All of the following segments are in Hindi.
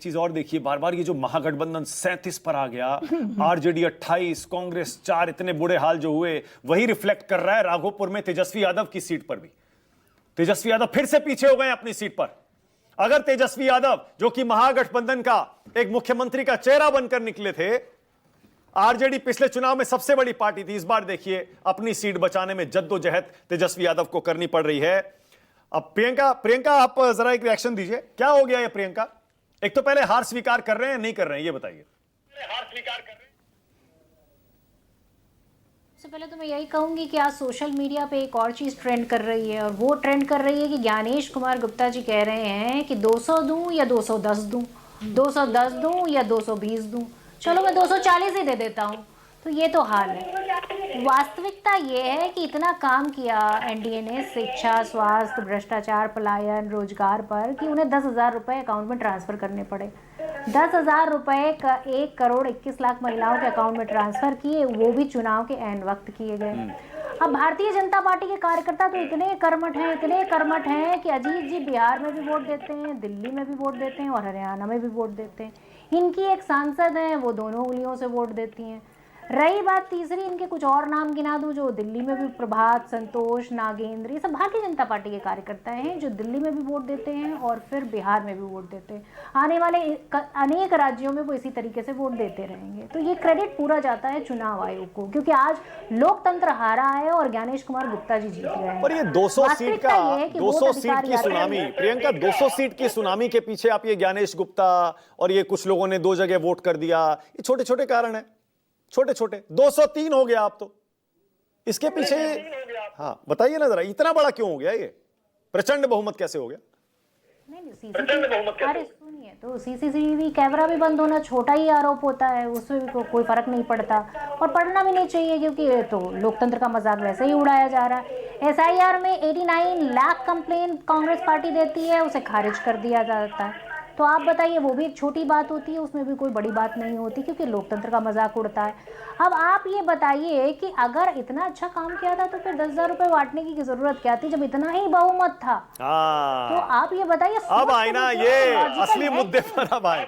चीज और देखिए, बार बार ये जो महागठबंधन 37 पर आ गया, आरजेडी 28, कांग्रेस 4, इतने बुरे हाल जो हुए वही रिफ्लेक्ट कर रहा है राघोपुर में तेजस्वी यादव की सीट पर भी। तेजस्वी यादव फिर से पीछे हो गए अपनी सीट पर। अगर तेजस्वी यादव जो कि महागठबंधन का एक मुख्यमंत्री का चेहरा बनकर निकले थे, आरजेडी पिछले चुनाव में सबसे बड़ी पार्टी थी, इस बार देखिए अपनी सीट बचाने में जद्दोजहद तेजस्वी यादव को करनी पड़ रही है। अब प्रियंका आप जरा एक रिएक्शन दीजिए, क्या हो गया ये प्रियंका? एक तो पहले हार स्वीकार कर रहे हैं नहीं कर रहे हैं, ये बताइए। हार स्वीकार कर रहे हैं। सबसे पहले तो मैं यही कहूंगी कि आज सोशल मीडिया पे एक और चीज ट्रेंड कर रही है, और वो ट्रेंड कर रही है कि ज्ञानेश कुमार गुप्ता जी कह रहे हैं कि 200 दूं या 210 दूं, 210 दूं या 220 दूं, चलो मैं 240 ही दे देता हूं। तो ये तो हाल है। वास्तविकता ये है कि इतना काम किया एनडीए ने शिक्षा, स्वास्थ्य, भ्रष्टाचार, पलायन, रोजगार पर, कि उन्हें 10,000 रुपये अकाउंट में ट्रांसफर करने पड़े। 10,000 रुपये का 1 करोड़ 21 लाख महिलाओं के अकाउंट में ट्रांसफर किए, वो भी चुनाव के ऐन वक्त किए गए। अब भारतीय जनता पार्टी के कार्यकर्ता तो इतने कर्मठ हैं कि अजीत जी बिहार में भी वोट देते हैं, दिल्ली में भी वोट देते हैं और हरियाणा में भी वोट देते हैं। इनकी एक सांसद हैं, वो दोनों उंगलियों से वोट देती हैं। रही बात तीसरी, इनके कुछ और नाम गिना दूं जो दिल्ली में भी, प्रभात, संतोष, नागेंद्र, ये सब भारतीय जनता पार्टी के कार्यकर्ता हैं जो दिल्ली में भी वोट देते हैं और फिर बिहार में भी वोट देते हैं। आने वाले अनेक राज्यों में वो इसी तरीके से वोट देते रहेंगे। तो ये क्रेडिट पूरा जाता है चुनाव आयोग को, क्योंकि आज लोकतंत्र हारा है और ज्ञानेश कुमार गुप्ता जी जीत गए हैं। पर ये 200 सीट की सुनामी, प्रियंका 200 सीट की सुनामी के पीछे आप ये ज्ञानेश गुप्ता और ये कुछ लोगों ने 2 जगह वोट कर दिया, ये छोटे छोटे कारण है, छोटे छोटे। 203 हो गया आप तो, इसके पीछे हाँ बताइए ना जरा, इतना बड़ा क्यों हो गया ये? प्रचंड बहुमत कैसे हो गया? नहीं, अरे सुनिए, तो सीसीटीवी कैमरा भी बंद होना छोटा ही आरोप होता है, उसमें भी कोई फर्क नहीं पड़ता और पड़ना भी नहीं चाहिए, क्योंकि तो लोकतंत्र का मजाक वैसे ही उड़ाया जा रहा है। एसआईआर में 89 लाख कंप्लेन कांग्रेस पार्टी देती है, उसे खारिज कर दिया जाता है। तो आप बताइए, वो भी एक छोटी बात होती है, उसमें भी कोई बड़ी बात नहीं होती, क्योंकि लोकतंत्र का मजाक उड़ता है। अब आप ये बताइए कि अगर इतना अच्छा काम किया था तो फिर 10,000 रुपए बांटने की जरूरत क्या थी, जब इतना ही बहुमत था। तो आप ये बताइए, अब आए ना ये असली मुद्दे पर। अब आए,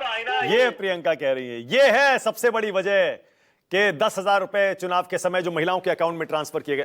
ये प्रियंका कह रही है, ये है सबसे बड़ी वजह कि 10,000 रुपए चुनाव के समय जो महिलाओं के अकाउंट में ट्रांसफर किए गए।